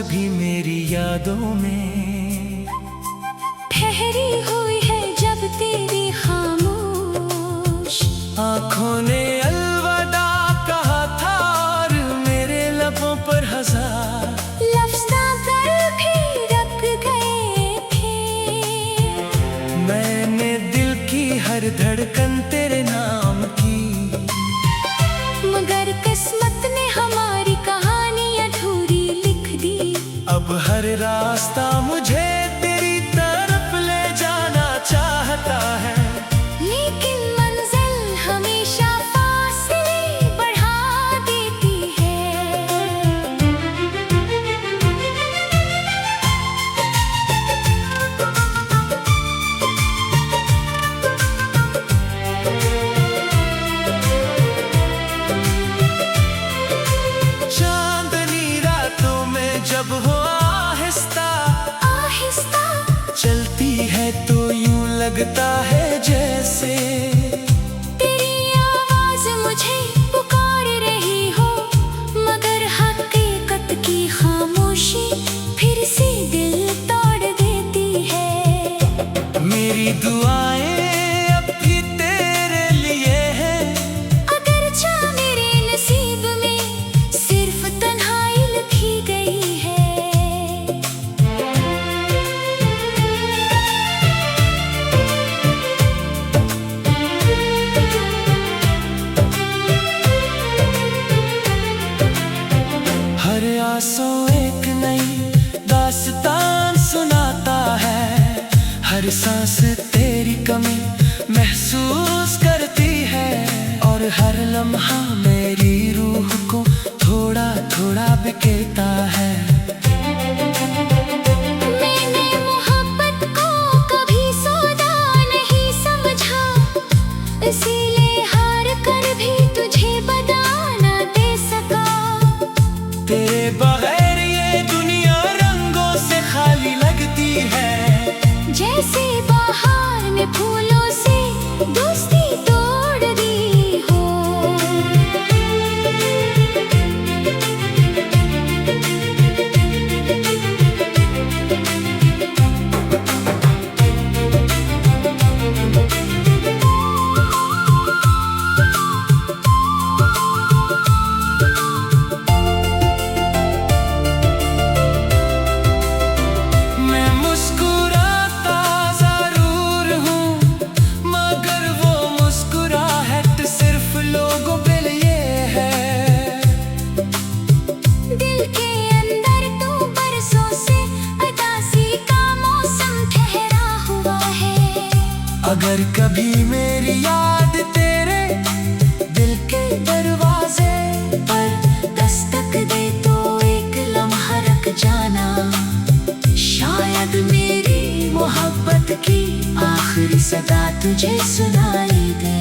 भी मेरी यादों में ठहरी हुई है जब तेरी खामोश आँखों ने अलविदा कहा था और मेरे लबों पर हजार लफ्ज़ ना कर भी रख गए थे। मैंने दिल की हर धड़कन तेरे नाम की, मगर किस्मत ने हमारी कहानी अधूरी लिख दी। अब हर रास्ता मुझे तेरी तरफ ले जाना चाहता है, लेकिन मंजिल हमेशा फासले बढ़ा देती है। चांदनी रातों में जब हो आहिस्ता आहिस्ता चलती है तो यूं लगता है जैसे तेरी आवाज मुझे पुकार रही हो, मगर हकीकत की खामोशी फिर से दिल तोड़ देती है। मेरी दुआएं अब भी तेरे लिए हैं, अगरचे मेरे नसीब में सिर्फ तन्हाई लिखी गई है। हर आंसू एक नई दास्तान सुनाता है, हर सांस तेरी कमी महसूस करती है, और हर लम्हा मेरी रूह को थोड़ा थोड़ा बिकेता है। मैंने मोहब्बत को कभी सौदा नहीं समझा, इसीलिए हार कर भी तुझे बता ना दे सका। तेरे बगैर ये दुनिया रंगों से खाली लगती है, जैसे बाहर ने फूलों से दोस्ती तोड़ दी हो। मैं मुस्कुराता जरूर हूँ, मगर वो मुस्कुराहट सिर्फ लोगों के लिए है। दिल के अंदर तू बरसों से उदासी का मौसम ठहरा हुआ है। अगर कभी मेरी याद तेरे दिल के दरवाजे पर दस्तक दे तो एक लम्हा रुक जाना, शायद मेरी मोहब्बत की आखिरी सदा तुझे सुनाई दे।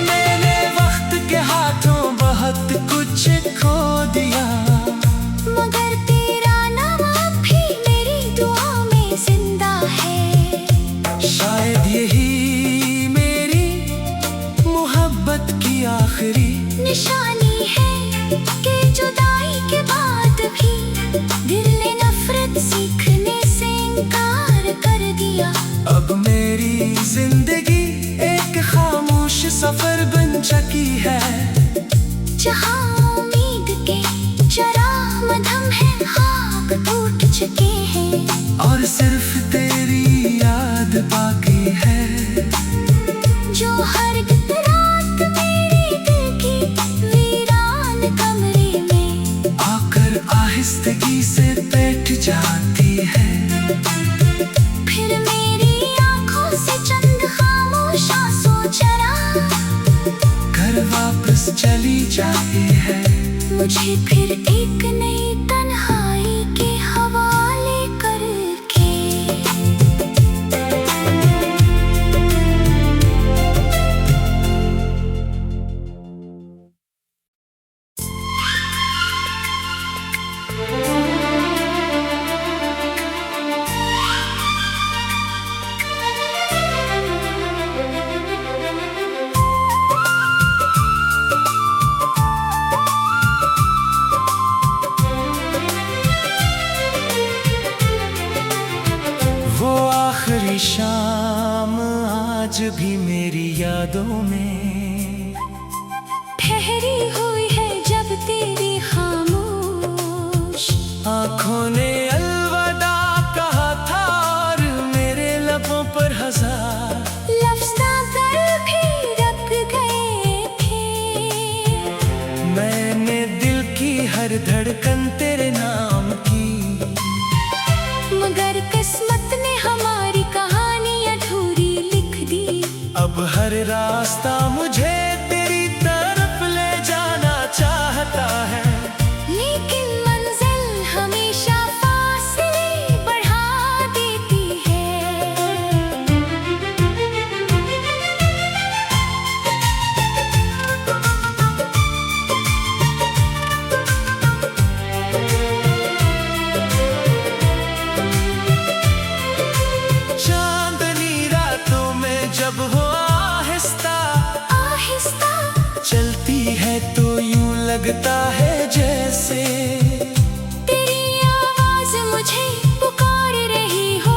मैंने वक्त के हाथों बहुत कुछ खो दिया, मगर तेरा नाम अब भी मेरी दुआ में जिंदा है। शायद यही मेरी मोहब्बत की आखिरी निशानी है कि जुदाई के बाद भी दिल ने नफरत सीखने से इनकार कर दिया। अब मेरी जिंदगी एक खामोश सफर बन चुकी है, जहाँ उम्मीद के चराग मधम है खाक टूट चुके हैं। और सिर्फ तेरी याद बाकी है, जो हर रात मेरे दिल की वीरान कमरे में आकर आहिस्तगी से बैठ जाती है। फिर मेरी आंखों से चंद खामोश आंसू चरा घर वापस चली जाती है। मुझे फिर एक नई तन्हाई के हवाले करके। आखिरी शाम आज भी मेरी यादों में ठहरी हुई है जब तेरी खामोश आँखों ने अलविदा कहा था और मेरे लबों पर हजार लफ्ज़ ना कर भी रख गए थे। मैंने दिल की हर धड़कन तेरे नाम की, मगर किस्मत ने हमारी कहानी अधूरी लिख दी। अब हर रास्ता मुझे तेरी तरफ ले जाना चाहता है, लेकिन मंजिल हमेशा फासले बढ़ा देती है। चांदनी रातों में जब हो आहिस्ता आहिस्ता चलती है तो यूं लगता है जैसे तेरी आवाज मुझे पुकार रही हो,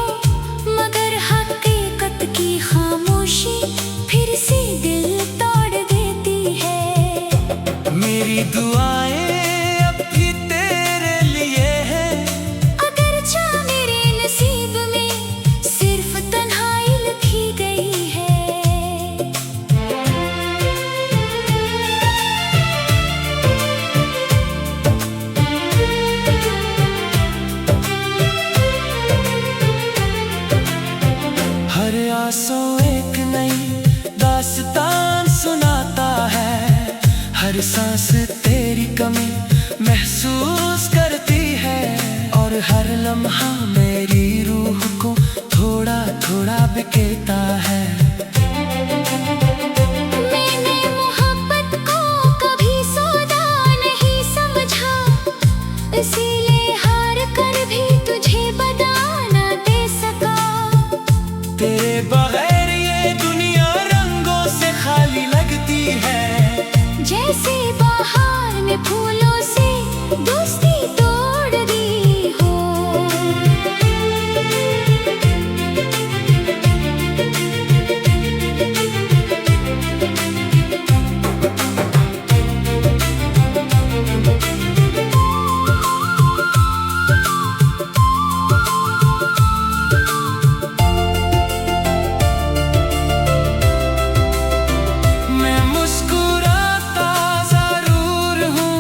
मगर हकीकत की खामोशी फिर से दिल तोड़ देती है। मेरी दुआएं अब भी तेरे लिए हैं, अगरचे मेरे नसीब में सिर्फ तन्हाई लिखी गई है। हर आंसू एक नई दास्तान सुनाता है, हर सांस तेरी कमी महसूस करती है और हर लम्हा मेरी रूह को थोड़ा थोड़ा बिकेता है। मैंने मोहब्बत को कभी सौदा नहीं समझा, इसीलिए हार कर भी तुझे बता ना दे सका। तेरे बगैर ये दुनिया रंगों से खाली लगती है, जैसे बाहर ने फूलों से दोस्ती तोड़ दी हो। मैं मुस्कुराता जरूर हूँ,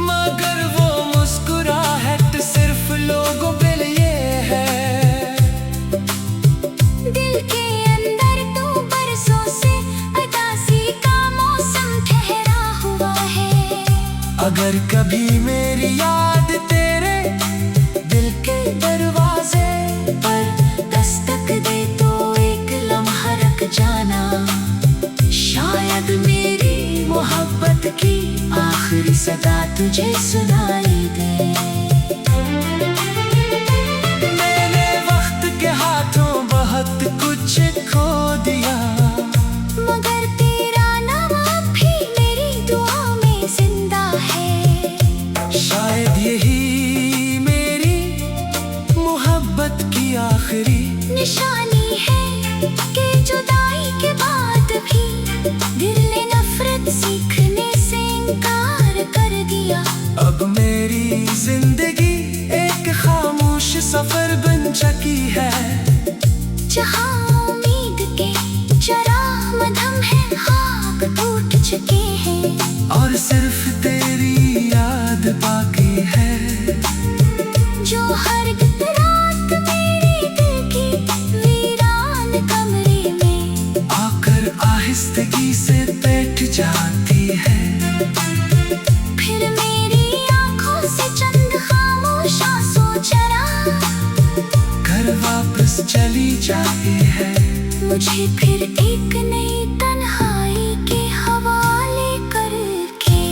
मगर वो मुस्कुराहट सिर्फ लोगों के लिए है। दिल के अंदर तू बरसों से उदासी का मौसम ठहरा हुआ है। अगर कभी मेरी याद तेरे दिल के दरवाजे पर दस्तक दे तो एक लम्हा रुक जाना, शायद मेरी मोहब्बत की आखिरी सदा तुझे सुनाई दे। मैंने वक्त के हाथों बहुत कुछ खो दिया, मगर तेरा नाम अब भी मेरी दुआ में जिंदा है। शायद यही मेरी मोहब्बत की आखिरी निशानी है कि जुदाई के बाद भी दिल ने नफरत सीखने से इनकार कर दिया। अब मेरी जिंदगी एक खामोश सफर बन चुकी है, जहाँ उम्मीद के चराग मधम है खाक टूट चुके हैं। और सिर्फ तेरी याद बाकी है, जो हर रात मेरे दिल की वीरान कमरे में आकर आहिस्तगी से बैठ जाती है। फिर मेरी आंखों से चंद खामोश आंसू चरा घर वापस चली जाती है। मुझे फिर एक नई तन्हाई के हवाले करके।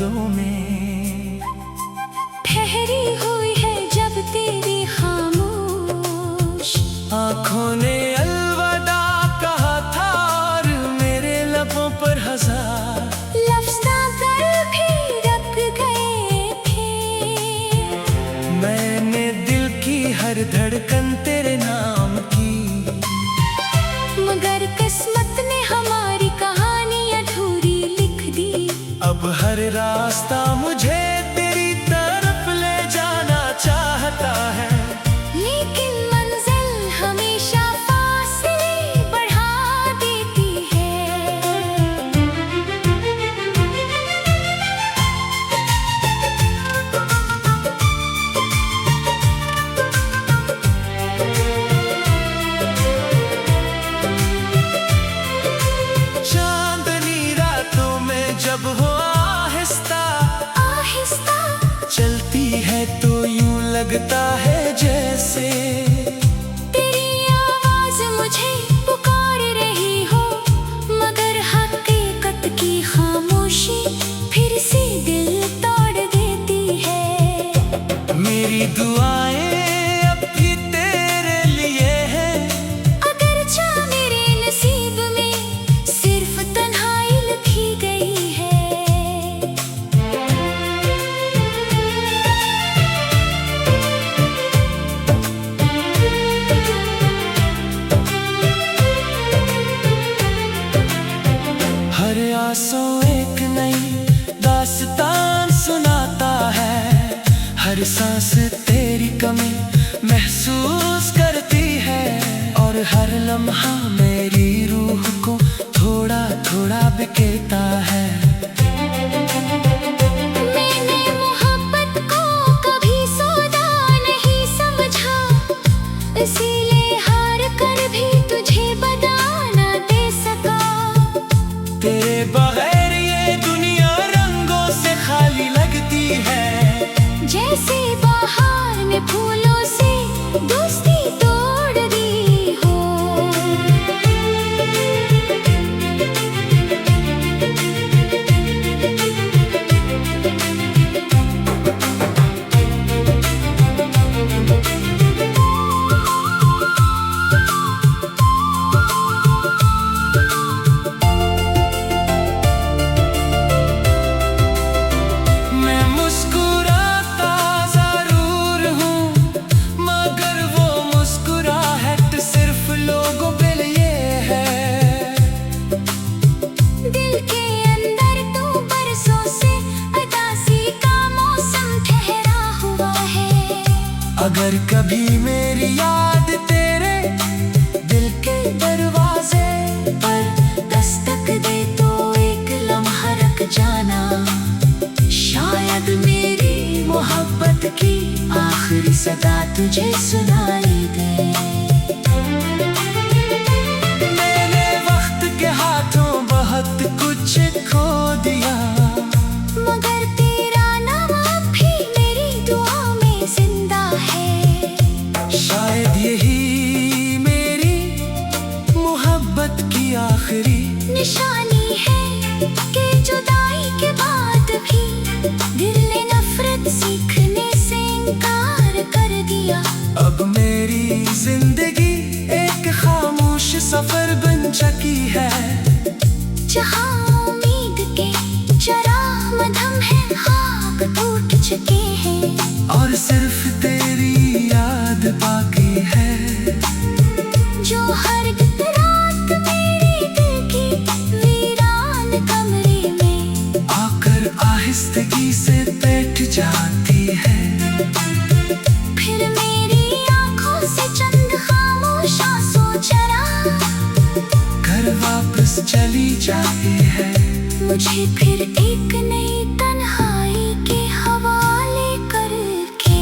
यादों में। ठहरी हुई है जब तेरी खामोश आँखों ने अलविदा कहा था और मेरे लबों पर हजार लफ्ज़ ना कर भी रख गए थे। मैंने दिल की हर धड़कन तेरे नाम की, मगर किस्मत ने हमारी कहानी अधूरी लिख दी। अब हर रास्ता मुझे तेरी तरफ ले जाना चाहता है, लेकिन मंजिल हमेशा फासले बढ़ा देती है। चांदनी रातों में जब हो आहिस्ता आहिस्ता चलती है तो यूं लगता है जैसे तेरी आवाज मुझे पुकार रही हो, मगर हकीकत की खामोशी फिर से दिल तोड़ देती है। मेरी दुआएं अब भी तेरे लिए हैं, अगरचे मेरे नसीब में सिर्फ तन्हाई लिखी गई है। हर आंसू एक नई दास्तान सुनाता है, हर सांस तेरी कमी महसूस करती है, और हर लम्हा मेरी रूह को थोड़ा थोड़ा बिकेता है। मैंने मोहब्बत को कभी सौदा नहीं समझा, इसीलिए हार कर भी तुझे बता ना दे सका। तेरे बगैर ये दुनिया रंगों से खाली लगती है, जैसे बाहर ने फूलों से दोस्ती तोड़ दी हो। मैं मुस्कुराता जरूर हूँ, मगर वो मुस्कुराहट सिर्फ लोगों के लिए है। दिल के अंदर तू बरसों से उदासी का मौसम ठहरा हुआ है। अगर कभी मेरी याद तेरे दिल के दरवाजे पर दस्तक दे तो एक लम्हा रख जाना, शायद मेरी मोहब्बत की आखिरी सदा तुझे सुनाई दे। मैंने वक्त के हाथों बहुत कुछ खो दिया, मगर तेरा नाम अब भी मेरी दुआ में जिंदा है। शायद यही मेरी मोहब्बत की आखिरी निशानी है कि जुदाई के बाद भी दिल ने नफरत सीखने से इनकार कर दिया। अब मेरी जिंदगी एक खामोश सफर बन चुकी है, जहाँ उम्मीद के चराग मधम है खाक टूट चुके हैं। और सिर्फ तेरी याद बाकी है, जो हर रात मेरे दिल की वीरान कमरे में आकर आहिस्तगी से बैठ जाती है। फिर मेरी आंखों से चंद खामोश आंसू चरा घर वापस चली जाती है। मुझे फिर एक नई तन्हाई के हवाले करके।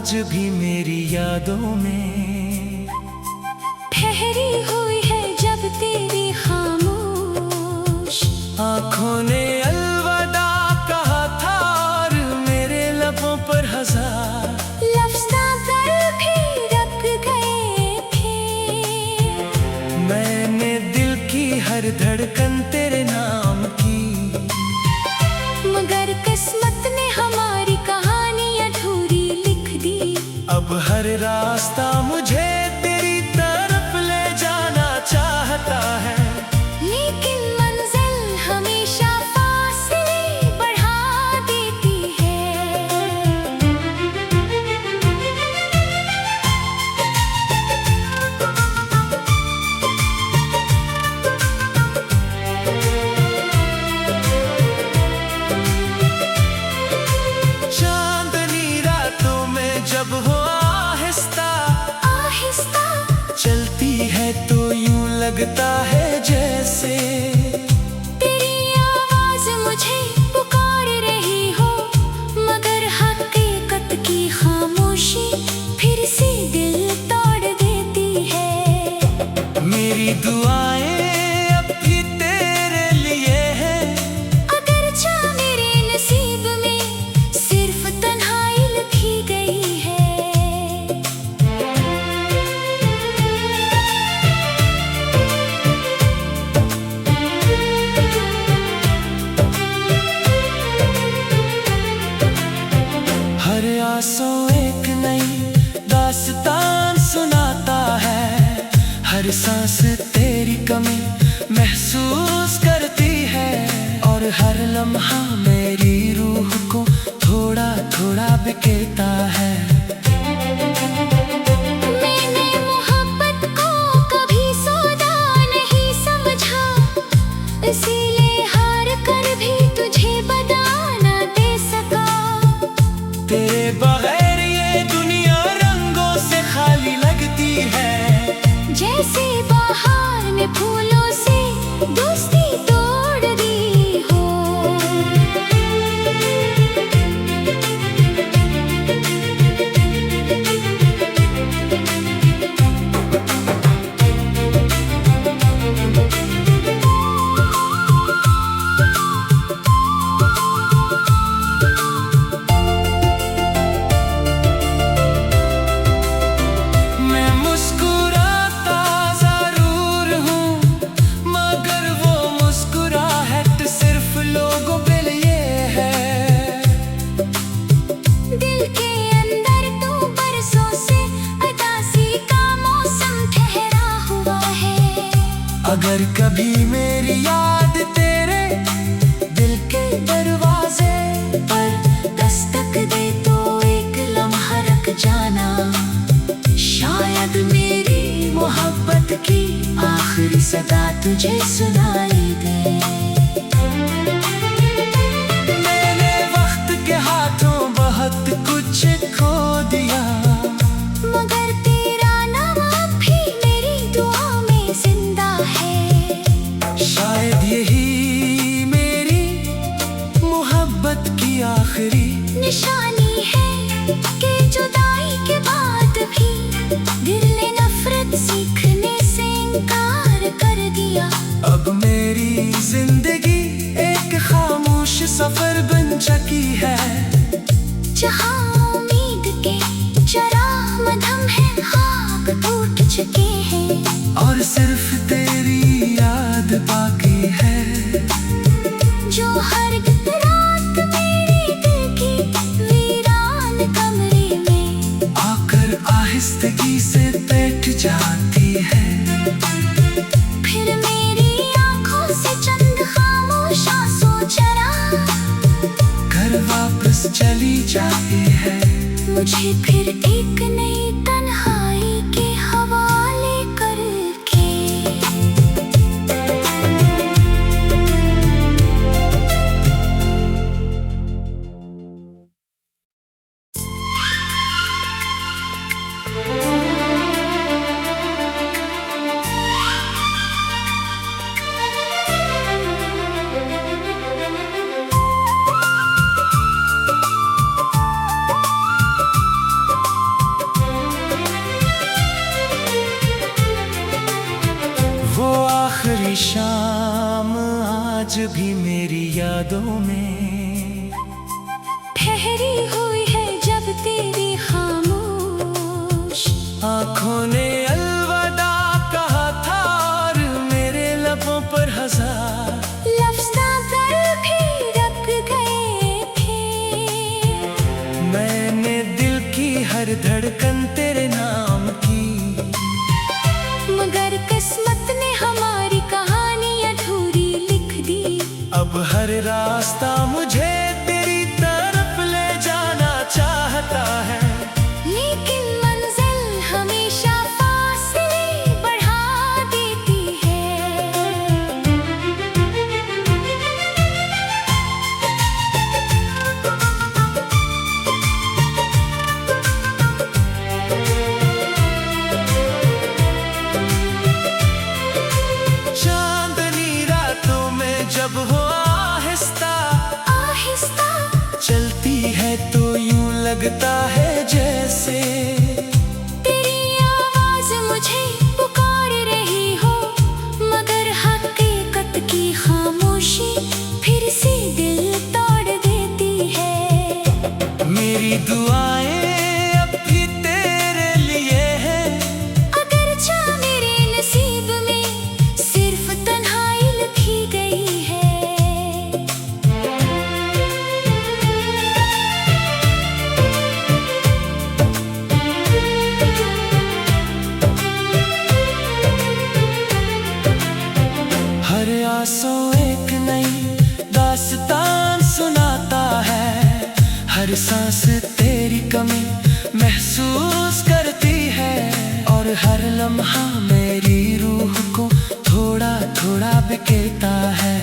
आज भी मेरी यादों में ठहरी हुई है जब तेरी खामोश आंखों ने अलविदा कहा था और मेरे लबों पर हजार लफ्ज़ ना कर भी रख गए थे। मैंने दिल की हर धड़कन तेरे नाम की, मगर किस्मत ने हमारी कहानी अधूरी लिख दी। अब हर रास्ता मुझे तेरी तरफ ले जाना चाहता है, लेकिन मंजिल हमेशा फासले बढ़ा देती है। चांदनी रातों में जब हो आहिस्ता आहिस्ता चलती है तो यूं लगता है जैसे तेरी आवाज मुझे पुकार रही हो, मगर हकीकत की खामोशी फिर से दिल तोड़ देती है। मेरी दुआएं अब भी तेरे लिए है, अगरचे मेरे नसीब में सिर्फ तन्हाई लिखी गई है। हर आंसू एक नई दास्तान सुनाता है, हर सांस तेरी कमी महसूस करती है, और हर लम्हा मेरी रूह को थोड़ा थोड़ा बिखेरता है। मैंने मोहब्बत को कभी सौदा नहीं समझा, इसीलिए हार कर भी तुझे बता ना दे सका। तेरे बगैर ये दुनिया रंगों से खाली लगती है, जैसे बाहर ने फूलों से दोस्ती तोड़ दी हो। मैं मुस्कुराता जरूर हूँ, मगर वो मुस्कुराहट सिर्फ लोगों के लिए है। दिल के अंदर तो बरसों से उदासी का मौसम ठहरा हुआ है। अगर कभी मेरी याद तेरे दिल के दरवाजे पर दस्तक दे तो एक लम्हा रख जाना, शायद मेरी मोहब्बत की आखिरी सदा तुझे सुनाई दे। मैंने वक्त के हाथों बहुत कुछ खो दिया, मगर तेरा नाम अब भी मेरी दुआ में जिंदा है। शायद यही मेरी मोहब्बत की आखिरी निशानी है कि जुदाई के बाद भी दिल ने नफरत सीखने से इनकार कर दिया। अब मेरी जिंदगी एक खामोश सफर बन चुकी है, जहाँ उम्मीद के चराग मधम है खाक टूट चुके हैं, और सिर्फ तेरी याद बाकी है, जो हर रात मेरे दिल की वीरान कमरे में आकर आहिस्तगी से बैठ जाती है। फिर मेरी आंखों से चंद खामोश आंसू चरा घर वापस चली जाती है। मुझे फिर एक नई तन्हाई के हवाले करके। यादों में ठहरी हुई है जब तेरी खामोश आँखों ने अलविदा कहा था और मेरे लबों पर हजार लफ्ज़ ना कर भी रख गए थे। मैंने दिल की हर धड़कन तेरे नाम की, मगर किस्मत ने हमारी कहानी अधूरी लिख दी। अब हर रास्ता मुझे तेरी तरफ ले जाना चाहता है, लेकिन मंजिल हमेशा फासले बढ़ा देती है। चांदनी रातों में जब हो आहिस्ता आहिस्ता चलती है तो यूं लगता है जैसे तेरी आवाज मुझे पुकार रही हो, मगर हकीकत की खामोशी फिर से दिल तोड़ देती है। मेरी दुआएं अब भी तेरे लिए हैं, अगर चाह मेरे नसीब में सिर्फ तन्हाई लिखी गई है। हर आंसू एक नई दास्तान सुनाता है, हर सांस तेरी कमी महसूस करती है, और हर लम्हा मेरी रूह को थोड़ा थोड़ा बिखेरता है।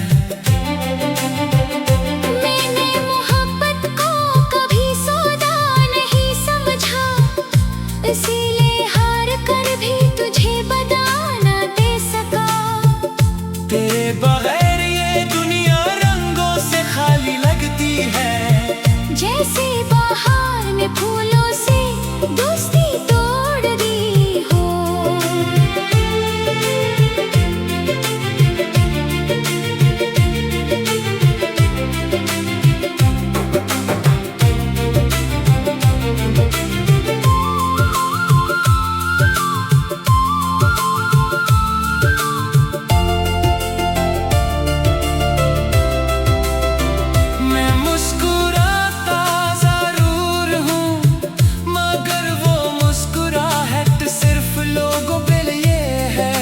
मैंने मोहब्बत को कभी सौदा नहीं समझा, इसीलिए हार कर भी तुझे बता ना दे सका। तेरे बगैर ये दुनिया रंगों से खाली लगती है, जैसे बाहर ने फूलों से दोस्ती तोड़ दी हो। मैं मुस्कुराता जरूर हूँ, मगर वो मुस्कुराहट सिर्फ लोगों के लिए है।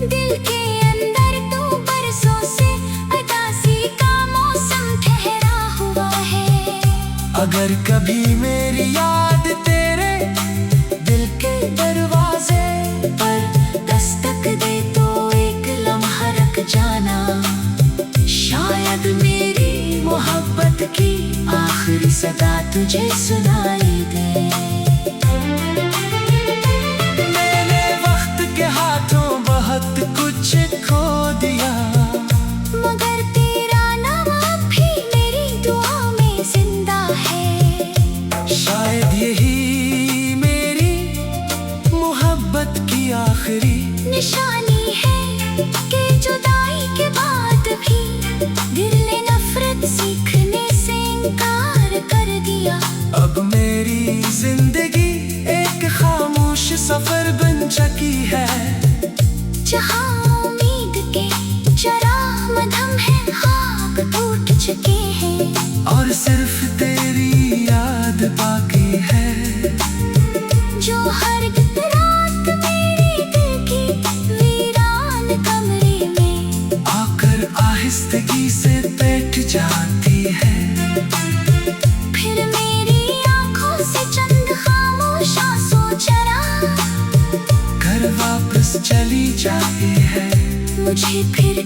दिल के अंदर तू बरसों से उदासी का मौसम ठहरा हुआ है। अगर कभी मेरी याद तेरे दिल के दरवाजे पर दस्तक दे तो एक लम्हा रख जाना, शायद मेरी मोहब्बत की आखिरी सदा तुझे सुनाई दे। मैंने वक्त के हाथों बहुत कुछ खो दिया, मगर तेरा नाम अब भी मेरी दुआ में जिंदा है। शायद यही मेरी मोहब्बत की आखिरी निशानी है कि जुदाई के बाद भी दिल ने नफरत सीखने से इनकार कर दिया। अब मेरी जिंदगी एक खामोश सफर बन चुकी है, जहाँ उम्मीद के चराग मधम है खाक टूट चुके हैं, और सिर्फ तेरी याद बाकी है, जो हर रात मेरे दिल की वीरान कमरे में आकर आहिस्तगी से बैठ जाती है। फिर मेरी आंखों से चंद खामोश आंसू चरा घर वापस चली जाती है। मुझे फिर